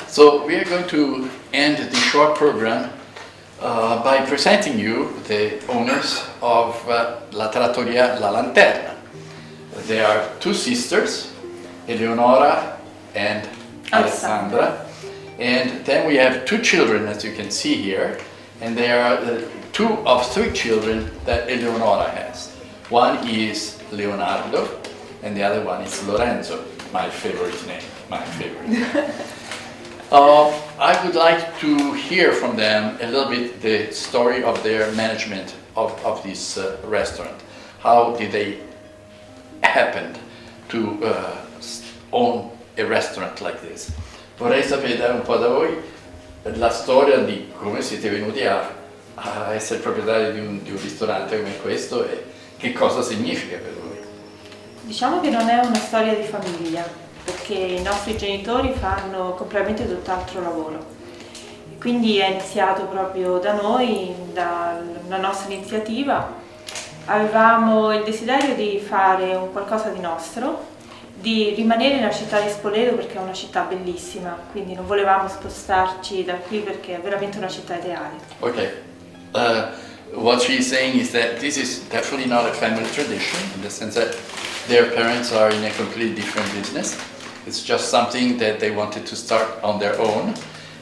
So we are going to end the short program by presenting you the owners of La Trattoria La Lanterna. They are two sisters, Eleonora and Alessandra. And then we have two children, as you can see here, and they are two of three children that Eleonora has. One is Leonardo, and the other one is Lorenzo, my favorite name, I would like to hear from them a little bit the story of their management of this restaurant. How did they happen to own a restaurant like this? Vorrei sapere un po' da voi la storia di come siete venuti a essere proprietari di un ristorante come questo e che cosa significa per voi. Diciamo che non è una storia di famiglia, perché i nostri genitori fanno completamente tutt'altro lavoro. Quindi è iniziato proprio da noi, dalla nostra iniziativa. Avevamo il desiderio di fare un qualcosa di nostro, di rimanere nella città di Spoleto perché è una città bellissima, quindi non volevamo spostarci da qui perché è veramente una città ideale. Okay. What she's saying is that this is definitely not a family tradition in the sense that their parents are in a completely different business. It's just something that they wanted to start on their own,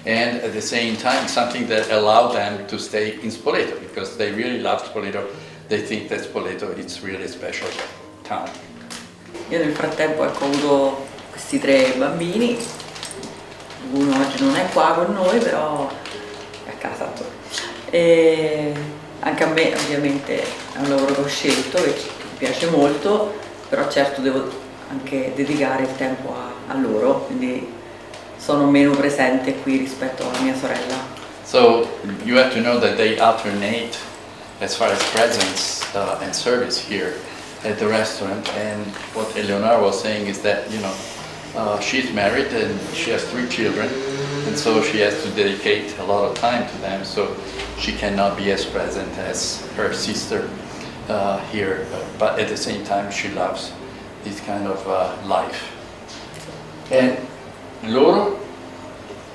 and at the same time something that allowed them to stay in Spoleto because they really love Spoleto. They think that Spoleto is really a special town. Io nel frattempo ho avuto questi tre bambini, uno oggi non è qua con noi, però è a casa. E anche a me ovviamente è un lavoro che ho scelto, che mi piace molto, però certo devo anche dedicare il tempo a loro, quindi sono meno presente qui rispetto alla mia sorella. So you have to know that they alternate as far as presence and service here at the restaurant, and what Eleonora was saying is that, you know, she's married and she has three children, and so she has to dedicate a lot of time to them, so she cannot be as present as her sister here, but at the same time she loves this kind of life. E loro?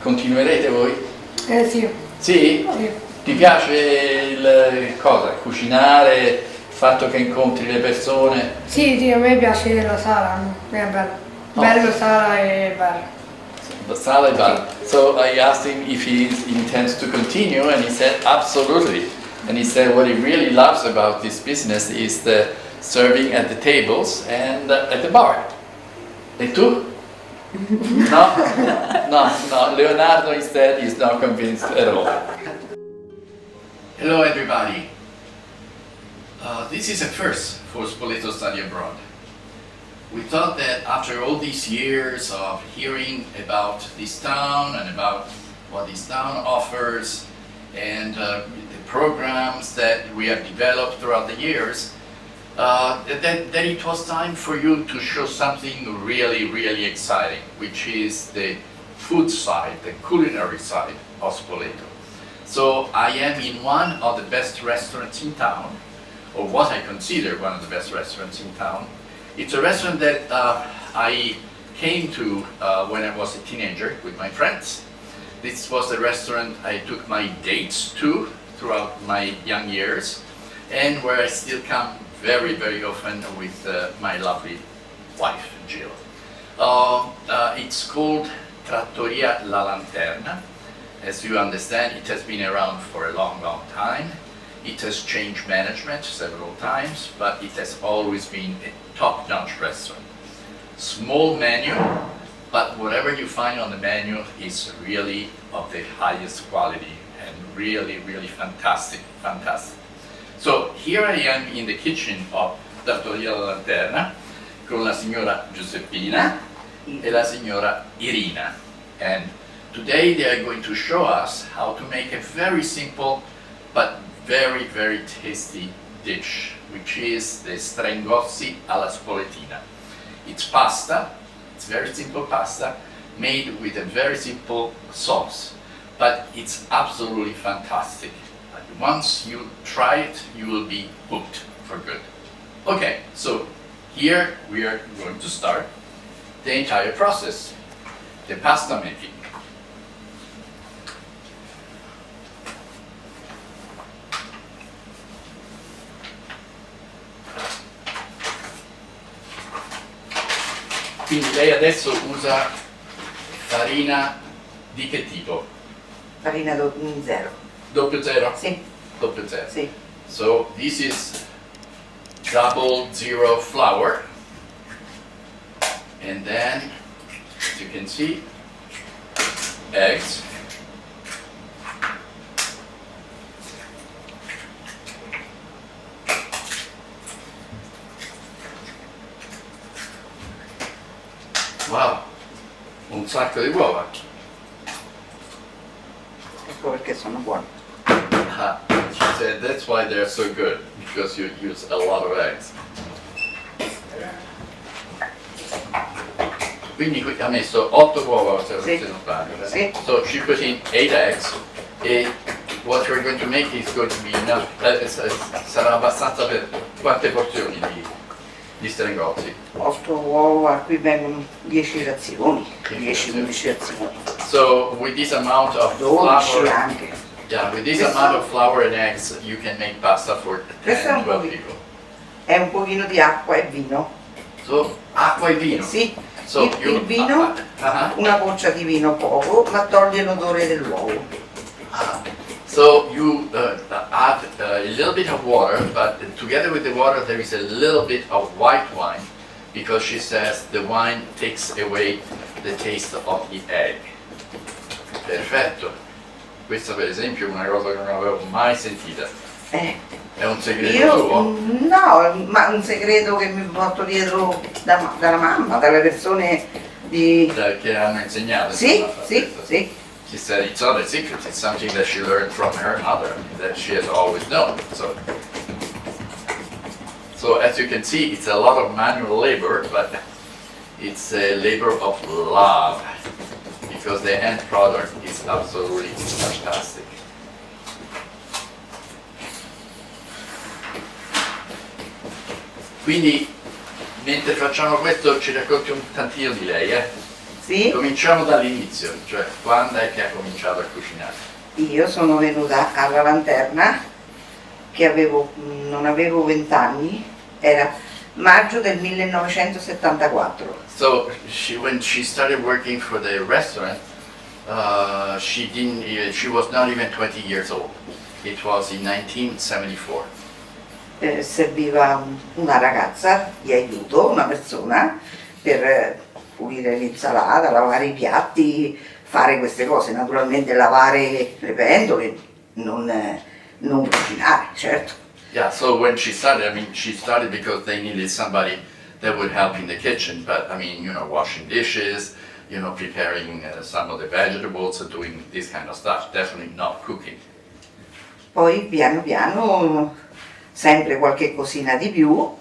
Continuerete voi? Sì. Sì? Sì. Ti piace il cosa? Cucinare, il fatto che incontri le persone? Sì, a me piace la sala, è bello. Bello sala e bar. Sala e bar. So I asked him if he intends to continue, and he said absolutely. And he said what he really loves about this business is the serving at the tables and at the bar. E tu? No? No. Leonardo instead is not convinced at all. Hello everybody. This is a first for Spoleto Study Abroad. We thought that after all these years of hearing about this town and about what this town offers and the programs that we have developed throughout the years, that it was time for you to show something really, really exciting, which is the food side, the culinary side of Spoleto. So I am in one of the best restaurants in town, or what I consider one of the best restaurants in town. It's a restaurant that I came to when I was a teenager with my friends. This was a restaurant I took my dates to throughout my young years, and where I still come very, very often with my lovely wife, Jill. It's called Trattoria La Lanterna. As you understand, it has been around for a long, long time. It has changed management several times, but it has always been a top-notch restaurant. Small menu, but whatever you find on the menu is really of the highest quality and really, really fantastic. So here I am in the kitchen of Trattoria La Lanterna con la signora Giuseppina e la signora Irina. And today they are going to show us how to make a very simple but very, very tasty dish, which is the Strangozzi alla Spoletina. It's pasta, it's very simple pasta, made with a very simple sauce, but it's absolutely fantastic. Once you try it, you will be hooked for good. Okay, so here we are going to start the entire process, the pasta making. Quindi lei adesso usa farina di che tipo? Farina zero. 00? Sì, 00. sì. So this is 00 flour, and then, as you can see, eggs. Wow, un sacco di uova. Ecco perché sono buoni. She said that's why they're so good, because you use a lot of eggs. Quindi qui ha messo 8 uova, se Sì. non sbaglio. Sì. So she put in 8 eggs, e what we're going to make is going to be enough. Sarà abbastanza per quante porzioni di Strangozzi? 8 uova, qui vengono 10 razioni, 10 10-11 razioni. So with this amount of 12 flour, anche. yeah, with this Questo- amount of flour and eggs, you can make pasta for Questo è 10, un 12 pochino. people. È un pochino di acqua e vino. So acqua e vino. Sì, So il vino, una goccia di vino poco, ma toglie l'odore dell'uovo. So you add a little bit of water, but together with the water there is a little bit of white wine, because she says the wine takes away the taste of the egg. Perfetto. Questa per esempio è una cosa che non avevo mai sentita. È un segreto Io tuo? no, ma un segreto che mi porto dietro dalla mamma, dalle persone di... Che hanno insegnato. Sì, insomma, sì, questo. sì. She said it's not a secret, it's something that she learned from her mother, that she has always known. So as you can see, it's a lot of manual labor, but it's a labor of love, because the end product is absolutely fantastic. Quindi, mentre facciamo questo, ci racconti un tantino di lei, eh? Sì, Cominciamo dall'inizio, cioè quando è che ha cominciato a cucinare? io sono venuta alla Lanterna che non avevo 20 anni, era maggio del 1974. So when she started working for the restaurant, she was not even 20 years old. It was in 1974. Serviva una ragazza di aiuto, una persona, per pulire l'insalata, lavare i piatti, fare queste cose. Naturalmente lavare le pentole, non cucinare, certo. Yeah, so when she started, I mean, she started because they needed somebody that would help in the kitchen, but I mean, washing dishes, preparing some of the vegetables, and doing this kind of stuff, definitely not cooking. Poi piano piano, sempre qualche cosina di più,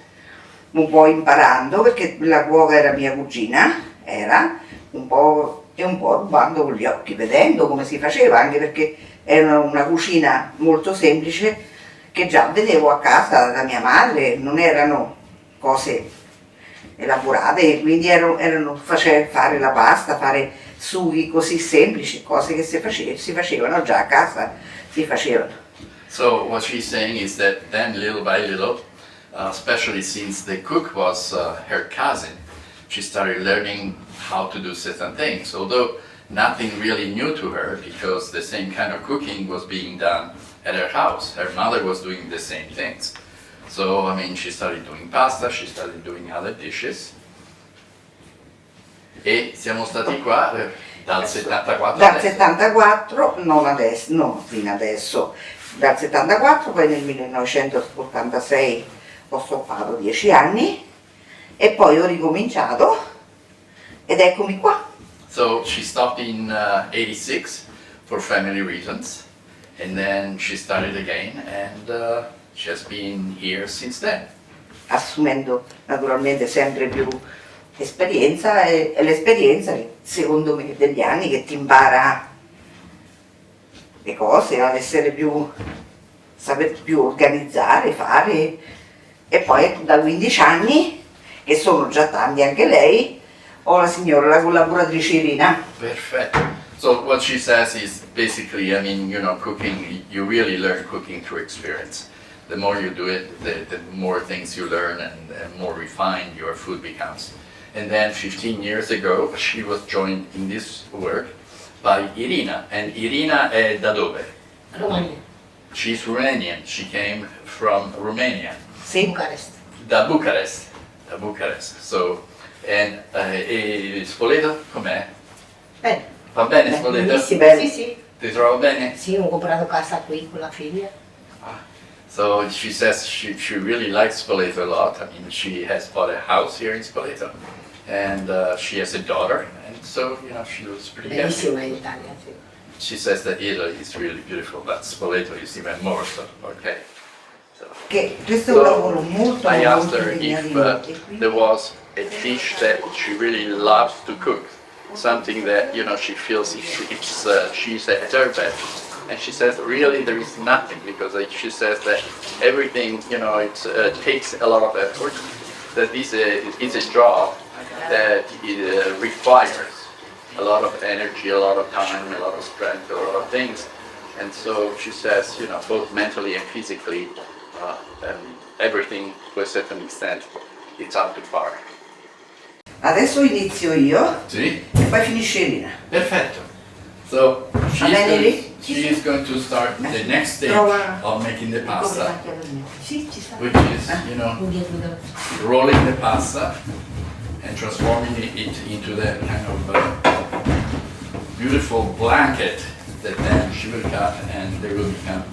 un po' imparando, perché la cuoca era mia cugina, era un po' rubando con gli occhi, vedendo come si faceva, anche perché era una cucina molto semplice che già vedevo a casa da mia madre, non erano cose elaborate, quindi fare la pasta, fare sughi così semplici, cose che si facevano già a casa, si facevano. So what she's saying is that then little by little, especially since the cook was her cousin, she started learning how to do certain things, although nothing really new to her, because the same kind of cooking was being done at her house. Her mother was doing the same things. So, I mean, she started doing pasta, she started doing other dishes. E siamo stati qua dal 74 Dal adesso. 74, non adesso, non fino adesso, dal 74, poi nel 1986 ho stoppato 10 anni e poi ho ricominciato ed eccomi qua. So she stopped in 86 for family reasons, and then she started again, and she has been here since then. Assumendo naturalmente sempre più esperienza e l'esperienza che secondo me degli anni che ti impara le cose, ad essere saper più organizzare, fare, e poi da 15 anni, che sono già tanti anche lei, ho la signora, la collaboratrice Irina. Perfetto. So what she says is basically, I mean, cooking, you really learn cooking through experience. The more you do it, the more things you learn, and the more refined your food becomes. And then 15 years ago, she was joined in this work by Irina. And Irina è da dove? Romania, She's Romanian. She came from Romania, Sì. Bucarest. da Bucarest. Da Bucarest. So, and e Spoleto com'è? Bene, Va bene Spoleto? benissimo, Bene. sì, sì. Ti trovo bene? Sì, ho comprato casa qui con la figlia. So she says she really likes Spoleto a lot. I mean, she has bought a house here in Spoleto, and she has a daughter, and so she was pretty happy. Bellissima in Italia, sì. She says that Italy is really beautiful, but Spoleto is even more so. Okay. So Che questo è un lavoro molto I asked molto her if impegnativo. E quindi- there was a dish that she really loves to cook, something that she feels she's at her best. And she says, really, there is nothing, because she says that everything, it takes a lot of effort, that this is a job that requires a lot of energy, a lot of time, a lot of strength, a lot of things. And so she says, both mentally and physically, everything, to a certain extent, it's up to par. Adesso inizio io Sì? e poi finisce Irina. Perfetto. So bene, she is going to start the next stage Trova- of making the pasta, Sì, ci sta. which is, Indietro da... rolling the pasta and transforming it into that kind of beautiful blanket that then she will cut, and they will become,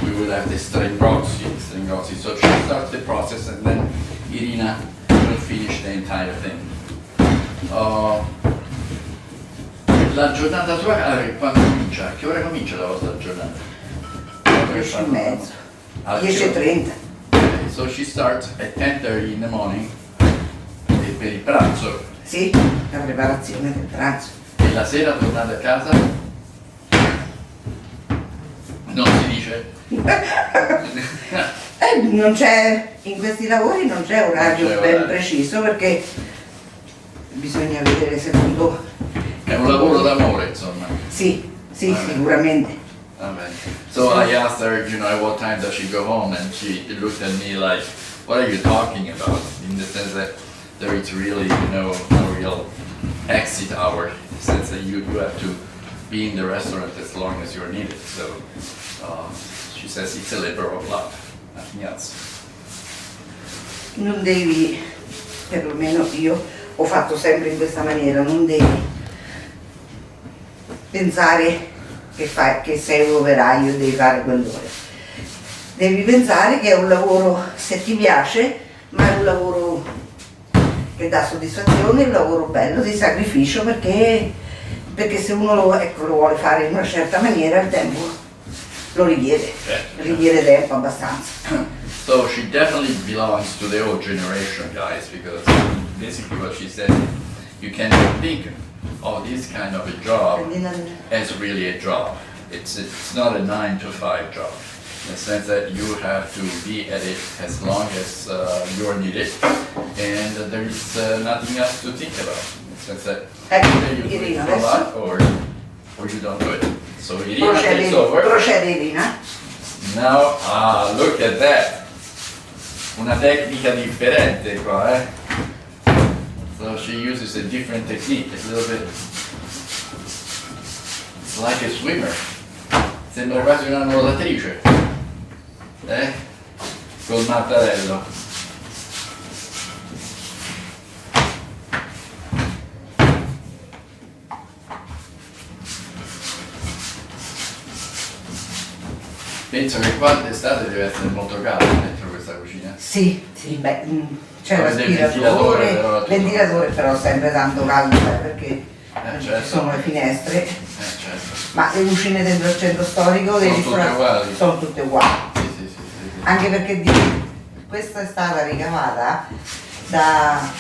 we will have the Strangozzi. So she starts the process, and then Irina will finish the entire thing. La giornata tua quando comincia? A che ora comincia la vostra giornata? 10:30. Ah, 10:30. Okay, so she starts at 10:30 in the morning per il pranzo, Sì, la preparazione del pranzo. e la sera tornate a casa non si dice. Non c'è, in questi lavori non c'è orario Non c'è ben orario. preciso, perché bisogna vedere secondo... È un lavoro d'amore, insomma. Sì, sì, Vabbè. sicuramente. Vabbè. So I asked her, at what time does she go home, and she looked at me like, what are you talking about? In the sense that there is really, no real exit hour. In the sense that you have to be in the restaurant as long as you're needed. So she says it's a labor of love, nothing else. Non devi, perlomeno io ho fatto sempre in questa maniera, non devi pensare che sei un operaio e devi fare quell'ora. Devi pensare che è un lavoro, se ti piace, ma è un lavoro che dà soddisfazione, è un lavoro bello, di sacrificio, perché se uno lo vuole fare in una certa maniera, il tempo lo richiede tempo abbastanza. So she definitely belongs to the old generation, guys, because basically what she said, you can think of this kind of a job as really a job. It's not a 9-to-5 job, in the sense that you have to be at it as long as you're needed, and there is nothing else to think about. In the sense that either you do it Irina, for a adesso lot or you don't do it. So Irina takes over. procede Irina. Now, look at that! Una tecnica differente qua, eh? So she uses a different technique, a little bit. It's like a swimmer. Sembra quasi una nuotatrice. Col mattarello. Penso che qua d'estate deve essere molto caldo dentro questa cucina. Sì, beh, c'è Avete il ventilatore, però, tutto. ventilatore però sempre tanto caldo, perché certo. ci sono le finestre, Certo. ma le cucine dentro il centro storico dei Sono tutte ristoranti uguali. sono tutte uguali, Sì. anche perché questa è stata ricavata dal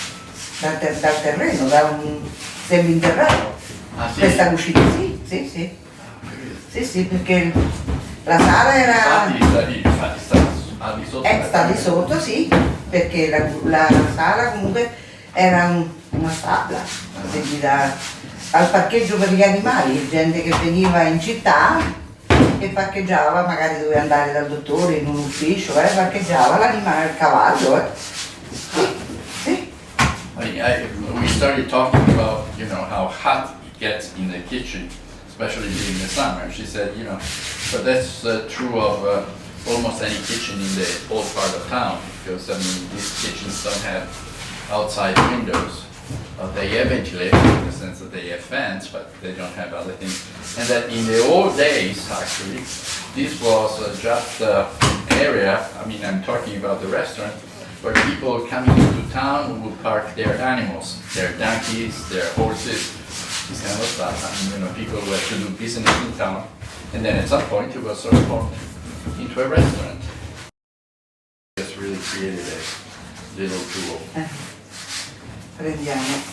terreno, da un seminterrato. Ah sì? Questa cucina, sì, perché la sala era... Infatti sta di sotto. sta di sotto, sì, perché la sala comunque era una stalla, seguita al parcheggio per gli animali, gente che veniva in città e parcheggiava, magari doveva andare dal dottore in un ufficio, parcheggiava l'animale, il cavallo. Sì. Poi funny. We started talking about, you know, how hot it gets in the kitchen, especially during the summer. She said, you know, but that's true of almost any kitchen in the old part of town, because I mean, these kitchens don't have outside windows. They have ventilation in the sense that they have fans, but they don't have other things. And that in the old days, actually, this was just an area, I mean, I'm talking about the restaurant, where people coming into town would park their animals, their donkeys, their horses, this kind of stuff. I mean, you know, people who had to do business in town. And then at some point, it was transformed into a restaurant. Just really created a little tool. Prendiamo.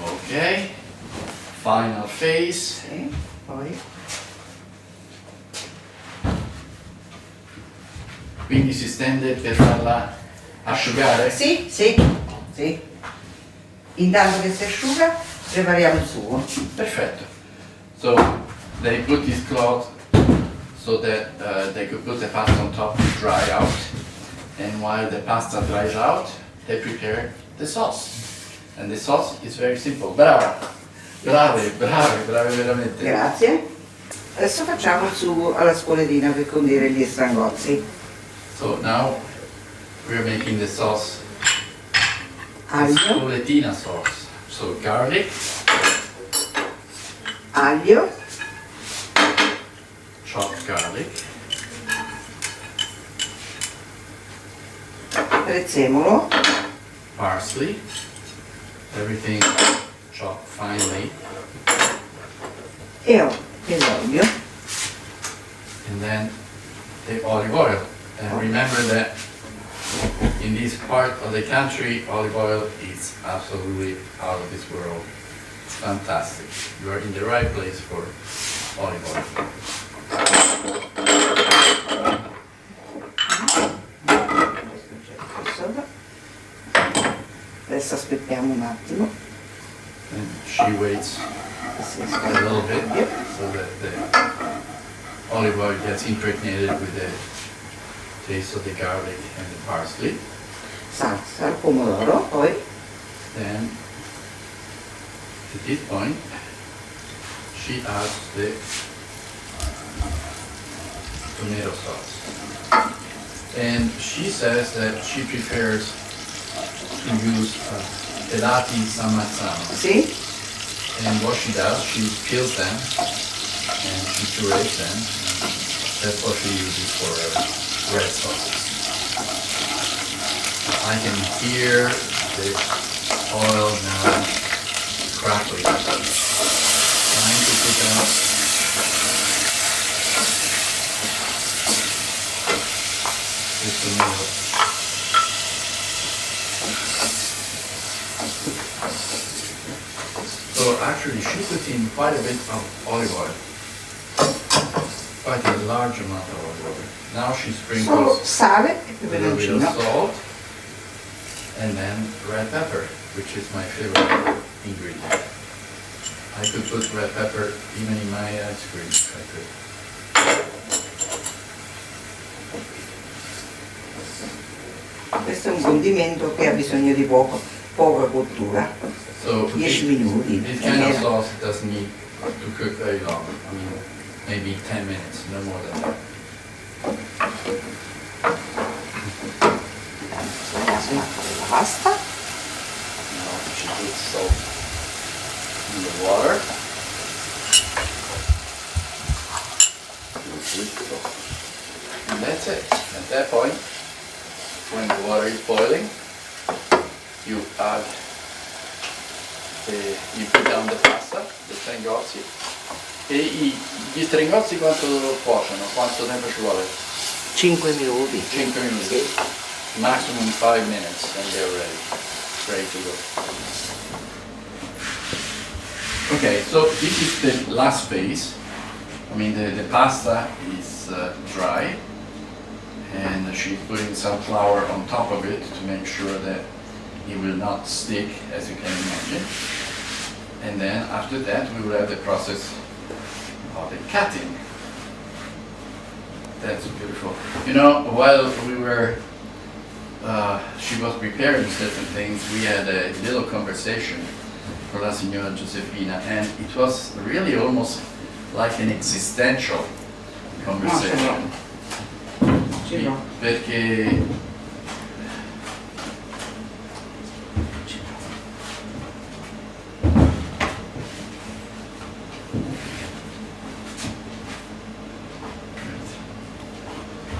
Okay, final phase. Sì, poi. Quindi si stende per farla asciugare? Sì, sì, sì. Intanto che si asciuga, prepariamo il sugo. Perfetto. So they put this cloth so that they could put the pasta on top to dry out. And while the pasta dries out, they prepare the sauce. And the sauce is very simple. Brava! Brave veramente. Grazie. Adesso facciamo il sugo alla spoletina per condire gli strangozzi. So now we're making the sauce, Aglio, spoletina sauce. So garlic, aglio, chopped garlic, prezzemolo, parsley, everything chopped finely, e l'olio. and then the olive oil. And remember that in this part of the country, olive oil is absolutely out of this world. It's fantastic. You are in the right place for olive oil. Adesso aspettiamo un attimo. And she waits a little bit so that the olive oil gets impregnated with the taste of the garlic and the parsley. Salsa al pomodoro, poi Then, at this point, she adds the tomato sauce. And she says that she prefers to use pelati San Marzano. sì, And what she does, she peels them and she purees them. That's what she uses for red sauce. I can hear the oil now crackling. Trying to put out the tomato. So actually she puts in quite a bit of olive oil. Quite a large amount of olive oil. Now she solo sprinkles sale e a little bit of peperoncino. salt and then red pepper, which is my favorite ingredient. I could put red pepper even in my ice cream if I could. Questo è un condimento che ha bisogno di poca cottura. So 10 minuti. this kind of sauce doesn't need to cook very long. I mean, maybe 10 minutes, no more than that. La pasta. Now she puts salt in the water. And that's it. At that point, when the water is boiling, you add you put down the pasta, the strangozzi. E gli strangozzi quanto cuociono? Quanto tempo ci vuole? 5 minuti. 5 minuti. Maximum 5 minutes and they're ready to go. Okay, so this is the last phase. I mean, the pasta is dry, and she's putting some flour on top of it to make sure that it will not stick, as you can imagine. And then after that, we will have the process of the cutting. That's beautiful. You know, while we were, she was preparing certain things, we had a little conversation with la signora Giuseppina, and it was really almost like an existential conversation. Ce l'ho. Perché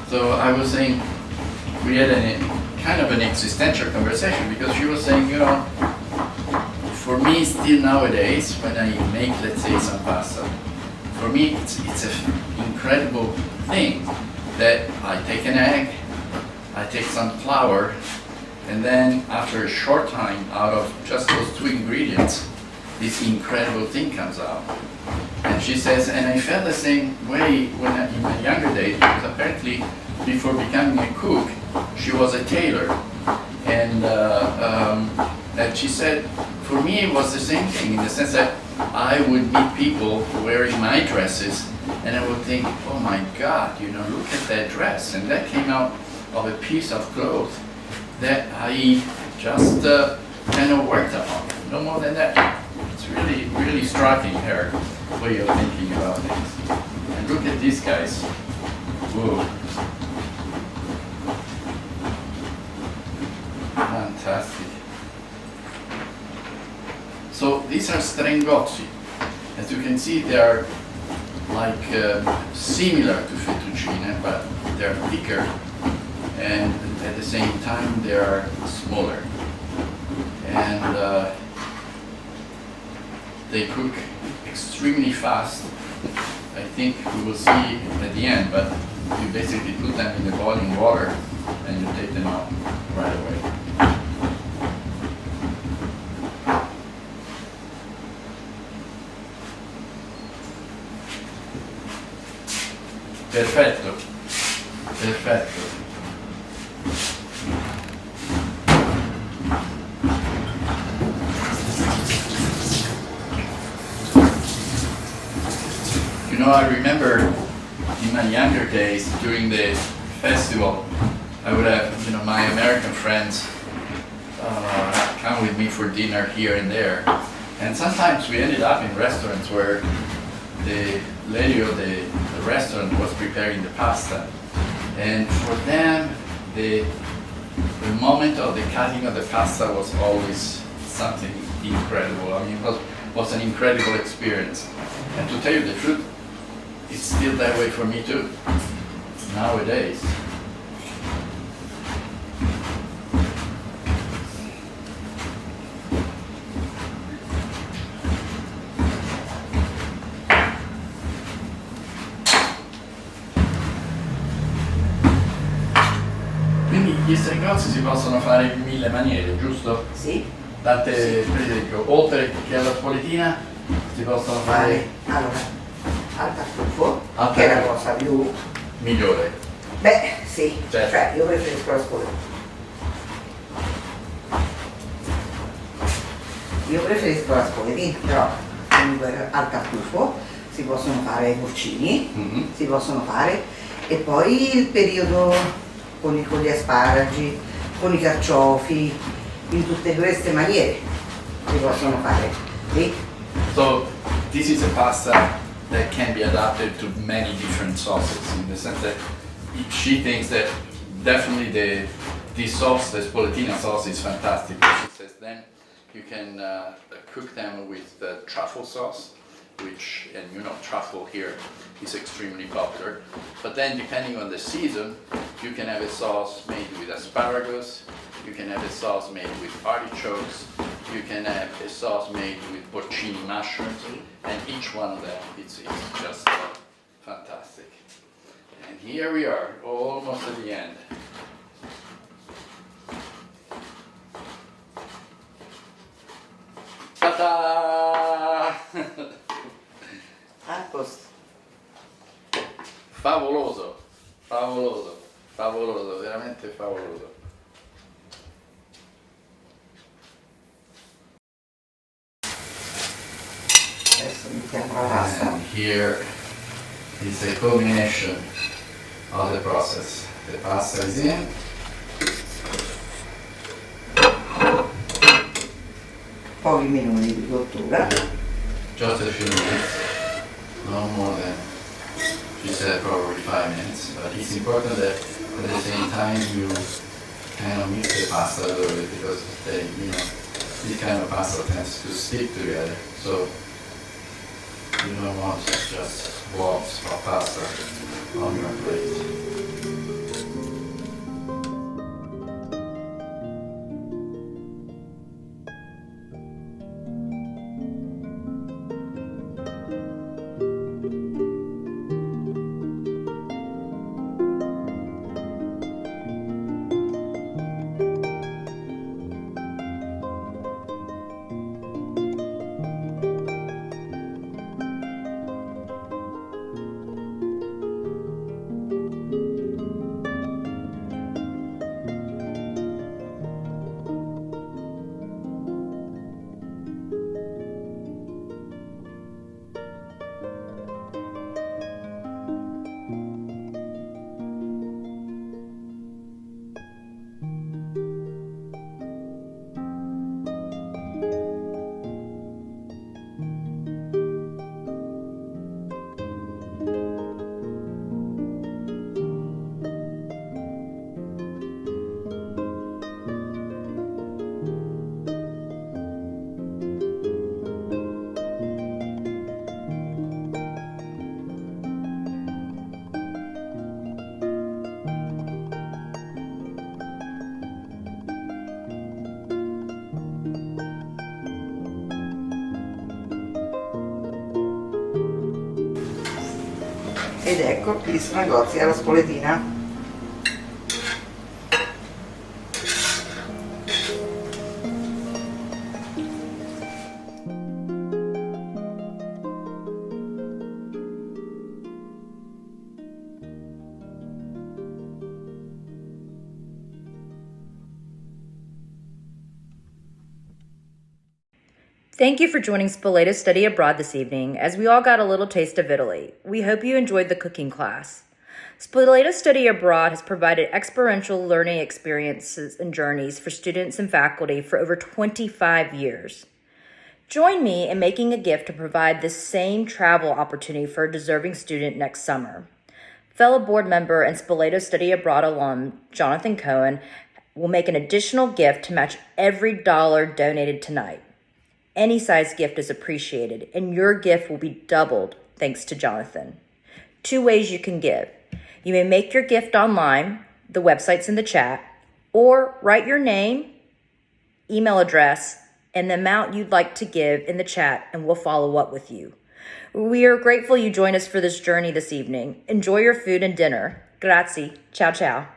so I was saying we had a kind of an existential conversation because she was saying, you know, for me still nowadays when I make, let's say, some pasta, for me it's an incredible thing that I take an egg, I take some flour, and then after a short time, out of just those two ingredients, this incredible thing comes out. And she says, and I felt the same way when in my younger days, because apparently before becoming a cook, she was a tailor. And she said, for me it was the same thing in the sense that I would meet people wearing my dresses and I would think, oh my God, you know, look at that dress. And that came out of a piece of cloth that I just kind of worked upon, no more than that. It's really, really striking her way of thinking about things. And look at these guys. Whoa. Fantastic. So these are Strangozzi. As you can see, they are like similar to fettuccine, but they're thicker, and at the same time they are smaller. And they cook extremely fast. I think we will see at the end, but you basically put them in the boiling water and you take them out right away. Perfetto, perfetto. You know, I remember in my younger days during the festival, I would have, you know, my American friends come with me for dinner here and there. And sometimes we ended up in restaurants where the lady of the restaurant was preparing the pasta. And for them, the moment of the cutting of the pasta was always something incredible. I mean, it was an incredible experience. And to tell you the truth, it's still that way for me too, nowadays. Quindi gli strangozzi si possono fare in 1000 maniere, giusto? Sì. Tante, per esempio, oltre che alla spoletina, si possono fare Allora, al tartufo, Al che è la tartufo. cosa più... migliore. Beh, sì, Certo. cioè io preferisco la spoleto. Io preferisco la spoletina, però comunque al tartufo si possono fare i porcini, Mhm. si possono fare, e poi il periodo con gli asparagi, con i carciofi, in tutte queste maniere si possono fare. Sì? So this is a pasta that can be adapted to many different sauces in the sense that she thinks that definitely this sauce, the spoletina sauce, is fantastic. She says then you can cook them with the truffle sauce, which, and you know, truffle here is extremely popular. But then depending on the season, you can have a sauce made with asparagus, you can have a sauce made with artichokes, you can have a sauce made with porcini mushrooms, and each one of them it's just fantastic. And here we are, almost at the end. Ta-da! A posto. Favoloso, favoloso, favoloso, veramente favoloso. Adesso mettiamo la pasta. And here is a combination of the process. The pasta is in. Pochi minuti di cottura. Just a few minutes, no more than, she said probably 5 minutes, but it's important that at the same time you kind of mix the pasta a little bit because they, this kind of pasta tends to stick together, so you don't want just blobs of pasta on your plate. Ed ecco gli strangozzi alla spoletina. Thank you for joining Spoleto Study Abroad this evening as we all got a little taste of Italy. We hope you enjoyed the cooking class. Spoleto Study Abroad has provided experiential learning experiences and journeys for students and faculty for over 25 years. Join me in making a gift to provide this same travel opportunity for a deserving student next summer. Fellow board member and Spoleto Study Abroad alum Jonathan Cohen will make an additional gift to match every dollar donated tonight. Any size gift is appreciated, and your gift will be doubled thanks to Jonathan. 2 ways you can give. You may make your gift online, the website's in the chat, or write your name, email address, and the amount you'd like to give in the chat, and we'll follow up with you. We are grateful you joined us for this journey this evening. Enjoy your food and dinner. Grazie. Ciao, ciao.